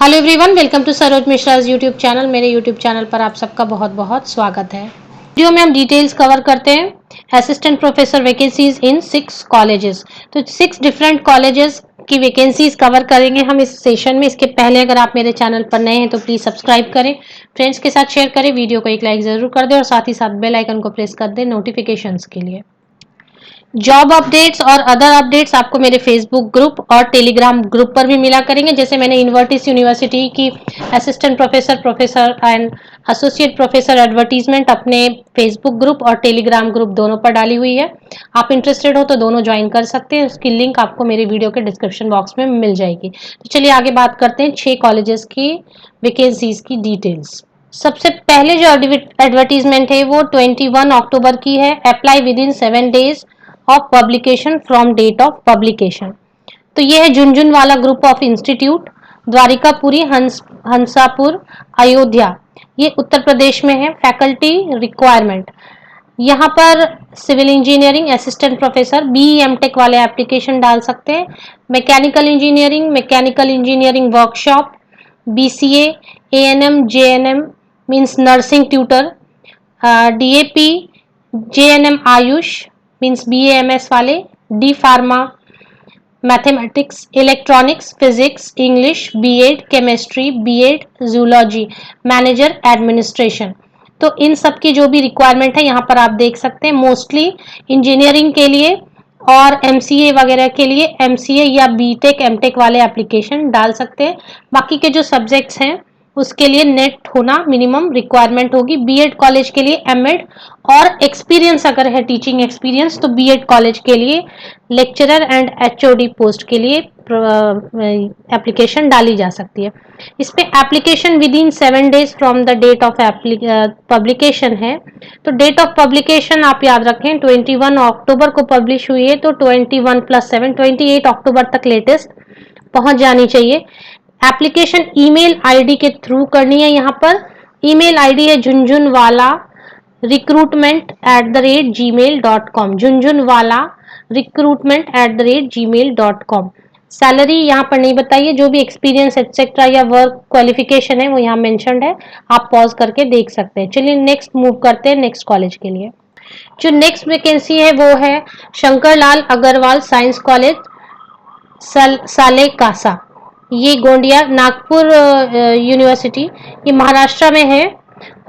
Hello everyone, welcome to Saroj Mishra's YouTube channel. मेरे YouTube channel पर आप सबका बहुत बहुत स्वागत है। वीडियो में हम डिटेल्स कवर करते हैं assistant professor vacancies in 6 colleges. तो 6 डिफरेंट कॉलेजेस की वैकेंसीज कवर करेंगे हम इस सेशन में। इसके पहले अगर आप मेरे चैनल पर नए हैं तो प्लीज सब्सक्राइब करें, फ्रेंड्स के साथ शेयर करें, वीडियो को एक लाइक जरूर कर दें और साथ ही साथ बेल आइकन को प्रेस कर दें नोटिफिकेशंस के लिए। जॉब अपडेट्स और अदर अपडेट्स आपको मेरे फेसबुक ग्रुप और टेलीग्राम ग्रुप पर भी मिला करेंगे। जैसे मैंने इन्वर्टिस यूनिवर्सिटी की assistant professor and associate professor advertisement अपने फेसबुक ग्रुप और टेलीग्राम ग्रुप दोनों पर डाली हुई है। आप इंटरेस्टेड हो तो दोनों ज्वाइन कर सकते हैं। उसकी लिंक आपको मेरे वीडियो के डिस्क्रिप्शन बॉक्स में मिल जाएगी। तो चलिए आगे बात करते हैं 6 कॉलेजेस की वैकेंसीज की डिटेल्स। सबसे पहले जो एडवर्टीजमेंट है वो 21 अक्टूबर की है। Apply within 7 days of publication from date of publication. तो ये है Jhunjhunwala group of institute, Dwarikapuri, Hansapur, Ayodhya, ये उत्तर प्रदेश में है। फैकल्टी रिक्वायरमेंट यहाँ पर civil engineering assistant professor BE-MTech वाले एप्लीकेशन डाल सकते हैं। Mechanical engineering workshop, BCA, ANM, JNM means nursing tutor, DAP, JNM Ayush means BAMS वाले, D pharma, mathematics, electronics, physics, English, B.Ed chemistry, B.Ed zoology, manager administration. तो इन सब की जो भी रिक्वायरमेंट है यहाँ पर आप देख सकते हैं। मोस्टली इंजीनियरिंग के लिए और MCA वगैरह के लिए MCA या B.Tech M.Tech वाले एप्लीकेशन डाल सकते हैं। बाकी के जो सब्जेक्ट्स हैं उसके लिए नेट होना मिनिमम रिक्वायरमेंट होगी। B.Ed कॉलेज के लिए M.Ed और एक्सपीरियंस अगर है टीचिंग एक्सपीरियंस तो B.Ed कॉलेज के लिए लेक्चरर एंड HOD पोस्ट के लिए एप्लीकेशन डाली जा सकती है। इस पे application within 7 days from the date of publication है। तो डेट ऑफ पब्लिकेशन आप याद रखें 21 अक्टूबर को पब्लिश हुई है, तो 21 + 7 28 अक्टूबर तक लेटेस्ट पहुंच जानी चाहिए। एप्लीकेशन ईमेल आईडी के थ्रू करनी है। यहाँ पर ईमेल आईडी है Jhunjhunwala recruitment@gmail.com, Jhunjhunwala recruitment@gmail.com। Salary यहाँ पर नहीं बताइए, जो भी एक्सपीरियंस एक्सेट्रा या वर्क क्वालिफिकेशन है वो यहाँ मेंशन्ड है, आप पॉज करके देख सकते हैं। चलिए नेक्स्ट मूव करते हैं नेक्स्ट कॉलेज के लिए। जो नेक्स्ट वैकेंसी है वो है शंकरलाल अग्रवाल साइंस कॉलेज सालेकासा, ये गोंडिया नागपुर यूनिवर्सिटी, ये महाराष्ट्र में है।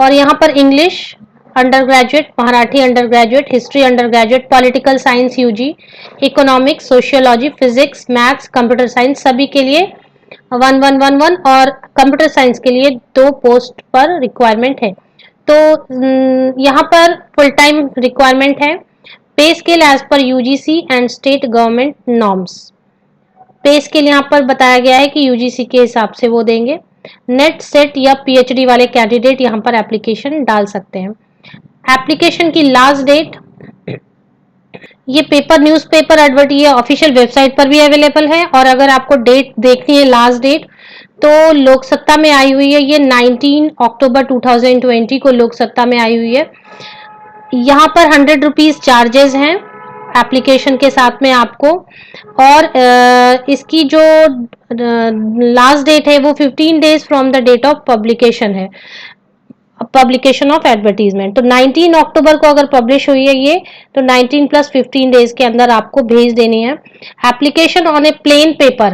और यहाँ पर English under graduate, Marathi under graduate, history under graduate, political science UG, economics, sociology, physics, maths, computer science सभी के लिए 1111 और कंप्यूटर साइंस के लिए 2 पोस्ट पर रिक्वायरमेंट है। तो यहाँ पर फुल टाइम रिक्वायरमेंट है। Pay scale as per UGC and state government norms. Pay scale यहाँ पर बताया गया है कि UGC के हिसाब से वो देंगे। नेट सेट या PhD वाले कैंडिडेट यहाँ पर एप्लीकेशन डाल सकते हैं। एप्लीकेशन की लास्ट डेट, ये पेपर न्यूज़पेपर एडवर्ट ये ऑफिशियल वेबसाइट पर भी अवेलेबल है। और अगर आपको डेट देखनी है लास्ट डेट तो लोक सत्ता में आई हुई है, ये 19 अक्टूबर 2020 को लोक सत्ता में आई हुई है। यहाँ पर 100 रुपीज चार्जेस हैं एप्लीकेशन के साथ में आपको। और इसकी जो लास्ट डेट है वो 15 days from the date of publication है, पब्लिकेशन ऑफ एडवर्टीजमेंट। तो 19 अक्टूबर को अगर पब्लिश हुई है ये, तो 19 + 15 डेज के अंदर आपको भेज देनी है application on a plain paper.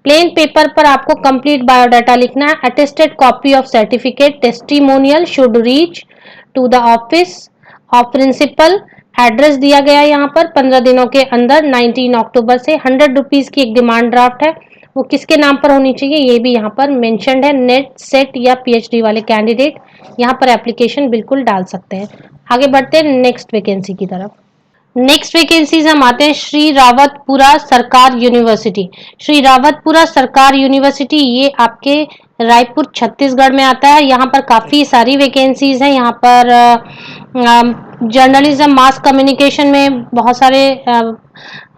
Plain paper पर आपको कंप्लीट बायोडाटा लिखना है। Attested copy of certificate testimonial should reach to the office of principal. Address दिया गया है यहाँ पर 15 दिनों के अंदर 19 अक्टूबर से। 100 रुपीज की एक डिमांड ड्राफ्ट है, वो किसके नाम पर होनी चाहिए ये भी यहाँ पर मेंशन्ड है। नेट सेट या PhD वाले कैंडिडेट यहाँ पर एप्लीकेशन बिल्कुल डाल सकते हैं। आगे बढ़ते हैं नेक्स्ट वैकेंसी की तरफ। नेक्स्ट वैकेंसीज हम आते हैं श्री रावतपुरा सरकार यूनिवर्सिटी। श्री रावतपुरा सरकार यूनिवर्सिटी ये आपके रायपुर छत्तीसगढ़ में आता है। यहाँ पर काफ़ी सारी वैकेंसीज हैं। यहाँ पर जर्नलिज्म मास कम्युनिकेशन में बहुत सारे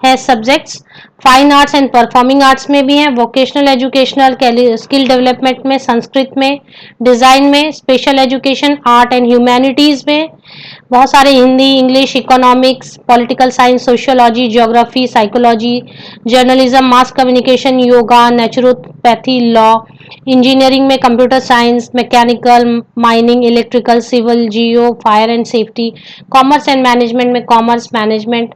हैं subjects. Fine arts and performing arts में भी हैं। वोकेशनल एजुकेशनल स्किल डेवलपमेंट में, संस्कृत में, डिज़ाइन में, special education art and humanities में बहुत सारे, Hindi, English, economics, political science, sociology, geography, psychology, journalism, mass communication, yoga, naturopathy, law, engineering में computer science, mechanical, mining, electrical, civil, geo, fire and safety. Commerce and management में commerce management.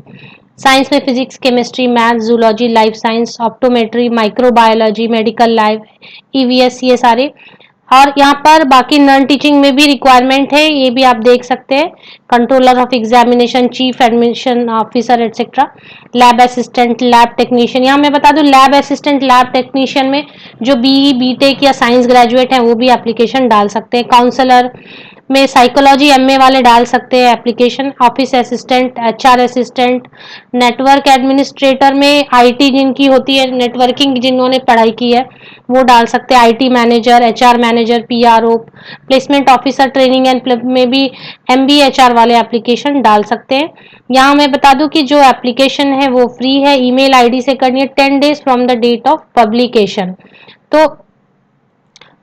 Science में physics, chemistry, math, zoology, life science, optometry, microbiology, medical, life, EVS, ये सारे। और यहाँ पर बाकी non teaching में भी रिक्वायरमेंट है, ये भी आप देख सकते हैं। Controller of examination, chief admission officer etcetera, lab assistant, lab technician. यहाँ मैं बता दूं, लैब असिस्टेंट, लैब टेक्नीशियन में जो बीई, बीटेक या साइंस ग्रेजुएट हैं वो भी एप्लीकेशन डाल सकते हैं। काउंसलर में साइकोलॉजी एमए वाले डाल सकते हैं application. Office assistant, HR assistant, network administrator में आईटी जिनकी होती है, नेटवर्किंग जिन्होंने पढ़ाई की है वो डाल सकते हैं। IT manager, HR manager, PRO, placement officer, training and में भी एमबीए एचआर वाले एप्लीकेशन डाल सकते हैं। यहाँ मैं बता दूं कि जो एप्लीकेशन है वो फ्री है, ईमेल आईडी से करनी है 10 days from the date of publication. तो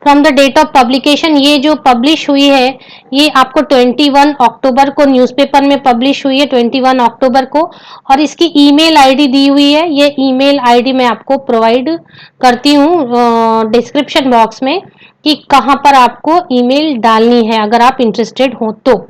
from the date of publication, ये जो पब्लिश हुई है ये आपको 21 अक्टूबर को न्यूज़पेपर में पब्लिश हुई है, 21 अक्टूबर को। और इसकी ईमेल आईडी दी हुई है, ये ईमेल आईडी मैं आपको प्रोवाइड करती हूँ डिस्क्रिप्शन बॉक्स में कि कहाँ पर आपको ईमेल डालनी है अगर आप इंटरेस्टेड हो तो।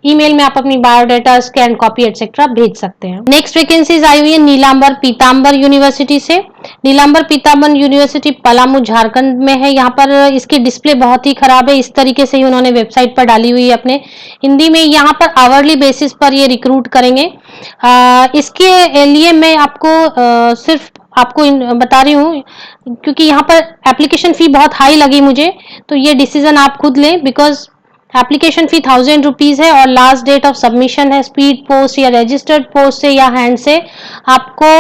ईमेल में आप अपनी बायोडाटा, स्कैन कॉपी एटसेट्रा भेज सकते हैं। नेक्स्ट वैकेंसीज आई हुई है नीलांबर पीतांबर यूनिवर्सिटी से। नीलांबर पीतांबर यूनिवर्सिटी पलामू झारखंड में है। यहाँ पर इसकी डिस्प्ले बहुत ही खराब है, इस तरीके से ही उन्होंने वेबसाइट पर डाली हुई है अपने हिंदी में। यहाँ पर आवरली बेसिस पर ये रिक्रूट करेंगे। इसके लिए मैं आपको सिर्फ आपको बता रही हूँ क्योंकि यहाँ पर एप्लीकेशन फी बहुत हाई लगी मुझे, तो ये डिसीजन आप खुद लें। बिकॉज एप्लीकेशन फी 1000 रुपीज है और लास्ट डेट ऑफ सबमिशन है स्पीड पोस्ट या रजिस्टर्ड पोस्ट से या हैंड से आपको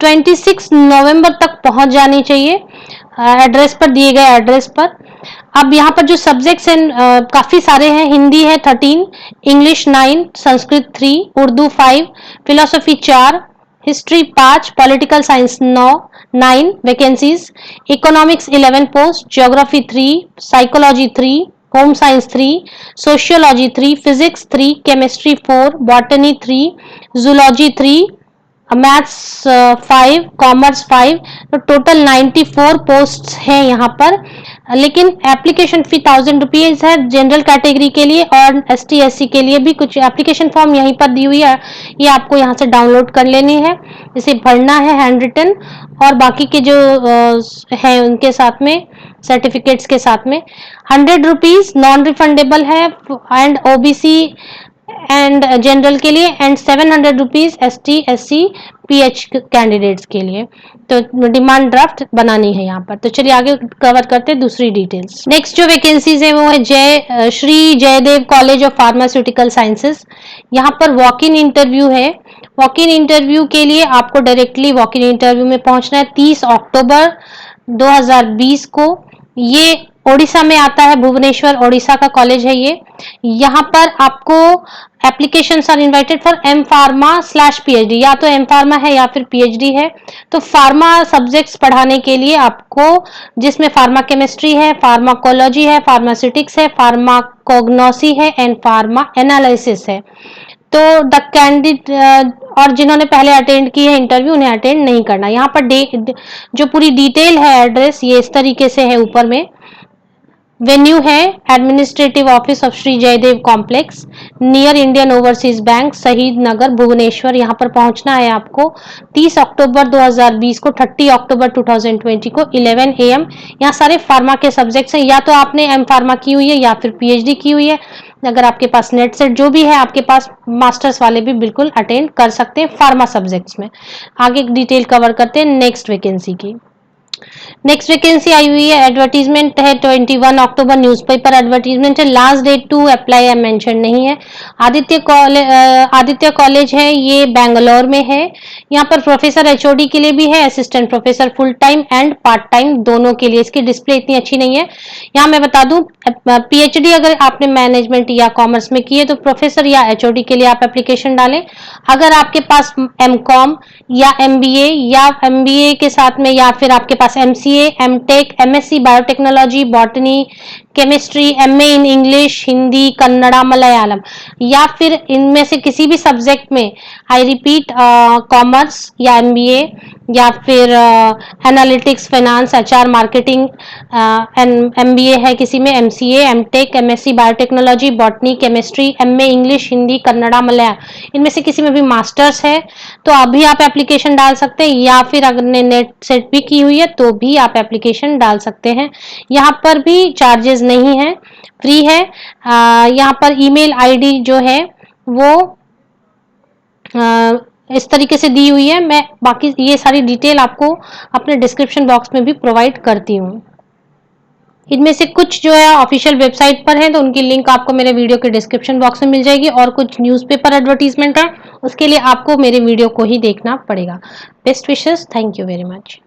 26 नवंबर तक पहुंच जानी चाहिए एड्रेस पर, दिए गए एड्रेस पर। अब यहाँ पर जो सब्जेक्ट्स हैं काफी सारे हैं। हिंदी है 13, English 9, Sanskrit 3, Urdu 5, philosophy 4, history 5, political science 9 vacancies, economics 11 post, geography 3, psychology 3, home science 3, sociology 3, physics 3, chemistry 4, botany 3, zoology 3, maths 5, commerce 5। तो टोटल 94 पोस्ट हैं यहाँ पर। लेकिन एप्लीकेशन फी 1000 रुपीज है जनरल कैटेगरी के लिए, और एसटी एससी के लिए भी कुछ एप्लीकेशन फॉर्म यहीं पर दी हुई है, ये आपको यहाँ से डाउनलोड कर लेनी है, इसे भरना है हैंड रिटन, और बाकी के जो है उनके साथ में सर्टिफिकेट्स के साथ में। 100 रुपीज नॉन रिफंडेबल है एंड ओबीसी एंड जनरल के लिए, and 700 rupees ST SC pH candidates के लिए। तो डिमांड ड्राफ्ट बनानी है यहाँ पर। तो चलिए आगे कवर करते हैं दूसरी डिटेल्स। नेक्स्ट जो वैकेंसीज है वो है Shri Jaydev college of pharmaceutical sciences. यहाँ पर वॉक इन इंटरव्यू है। वॉक इन इंटरव्यू के लिए आपको डायरेक्टली वॉक इन इंटरव्यू में पहुंचना है 30 अक्टूबर 2020 को। ये ओडिशा में आता है, भुवनेश्वर ओडिशा का कॉलेज है ये। यहाँ पर आपको applications are invited for M pharma slash PhD, या तो एम फार्मा है या फिर पीएचडी है। तो फार्मा सब्जेक्ट्स पढ़ाने के लिए आपको, जिसमें फार्मा केमिस्ट्री है, फार्माकोलॉजी है, फार्मास्यूटिक्स है, फार्माकोग्नोसी है एंड फार्मा एनालिसिस है। तो द कैंडिडेट और जिन्होंने पहले अटेंड की है इंटरव्यू उन्हें अटेंड नहीं करना। यहाँ पर जो पूरी डिटेल है, एड्रेस ये इस तरीके से है ऊपर में। वेन्यू है administrative office of Shri Jaydev complex near Indian Overseas Bank, Shahid Nagar, Bhubaneswar. यहाँ पर पहुंचना है आपको 30 अक्टूबर 2020 को 30 अक्टूबर 2020 को 11 AM। यहाँ सारे फार्मा के सब्जेक्ट्स हैं, या तो आपने एम फार्मा की हुई है या फिर पीएचडी की हुई है। अगर आपके पास नेट सेट जो भी है आपके पास, मास्टर्स वाले भी बिल्कुल अटेंड कर सकते हैं फार्मा सब्जेक्ट्स में। आगे डिटेल कवर करते हैं नेक्स्ट वैकेंसी की। नेक्स्ट वैकेंसी आई हुई है, एडवर्टीजमेंट है 21 अक्टूबर, न्यूज़पेपर एडवर्टीजमेंट है। Last date to apply mention नहीं है। आदित्य कॉलेज है, ये बेंगलोर में है। यहाँ पर प्रोफेसर एचओडी के लिए भी है, assistant professor full time and part time दोनों के लिए। इसकी डिस्प्ले इतनी अच्छी नहीं है। यहाँ मैं बता दूं, पीएचडी अगर आपने मैनेजमेंट या कॉमर्स में की है तो प्रोफेसर या एचओडी के लिए आप एप्लीकेशन डालें। अगर आपके पास एमकॉम या एमबीए या एमबीए के साथ में, या फिर आपके पास MCA, MTech, MSc biotechnology, botany, chemistry, MA in English, Hindi, Kannada, Malayalam, या फिर इनमें से किसी भी सब्जेक्ट में, आई रिपीट, कॉमर्स या एमबीए, या फिर analytics, finance, HR, marketing, MBA है किसी में, MCA, MTech, MSc biotechnology, botany, chemistry, MA English, Hindi, Kannada, Malayalam, इनमें से किसी में भी मास्टर्स है तो अभी आप एप्लीकेशन डाल सकते हैं, या फिर अगर ने नेट सेट भी की हुई है तो भी आप एप्लीकेशन डाल सकते हैं। यहाँ पर भी चार्जेस नहीं है, फ्री है। यहाँ पर ईमेल आईडी जो है वो इस तरीके से दी हुई है। मैं बाकी ये सारी डिटेल आपको अपने डिस्क्रिप्शन बॉक्स में भी प्रोवाइड करती हूँ। इनमें से कुछ जो है ऑफिशियल वेबसाइट पर है तो उनकी लिंक आपको मेरे वीडियो के डिस्क्रिप्शन बॉक्स में मिल जाएगी, और कुछ न्यूज़पेपर एडवर्टीजमेंट है उसके लिए आपको मेरे वीडियो को ही देखना पड़ेगा। Best wishes, thank you very much.